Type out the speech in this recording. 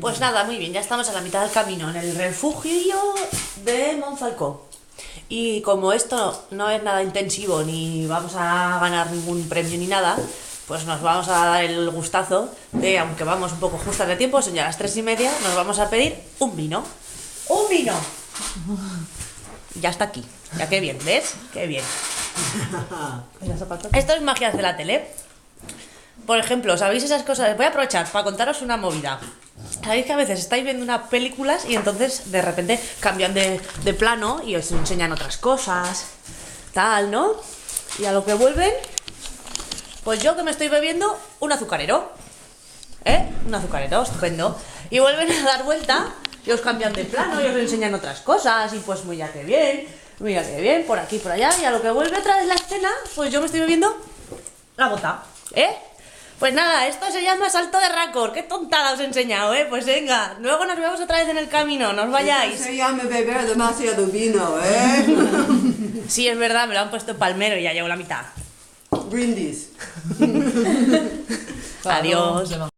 Pues nada, muy bien, ya estamos a la mitad del camino, en el refugio de Monfalcó. Y como esto no es nada intensivo, ni vamos a ganar ningún premio ni nada, pues nos vamos a dar el gustazo de, aunque vamos un poco justas de tiempo, son ya las 3:30, nos vamos a pedir un vino. ¡Un vino! Ya está aquí, ya qué bien, ¿ves? Qué bien. Esto es magia de la tele. Por ejemplo, ¿sabéis esas cosas? Voy a aprovechar para contaros una movida. Sabéis que a veces estáis viendo unas películas y entonces de repente cambian de plano y os enseñan otras cosas, tal, ¿no? Y a lo que vuelven, pues yo que me estoy bebiendo un azucarero, un azucarero, estupendo. Y vuelven a dar vuelta y os cambian de plano y os enseñan otras cosas y pues mira qué bien, por aquí, por allá. Y a lo que vuelve otra vez la escena, pues yo me estoy bebiendo la bota, Pues nada, esto se llama salto de récord. Qué tontada os he enseñado, Pues venga, luego nos vemos otra vez en el camino, no os vayáis. Se llama beber demasiado vino, Sí, es verdad, me lo han puesto en palmero y ya llevo la mitad. Brindis. Adiós.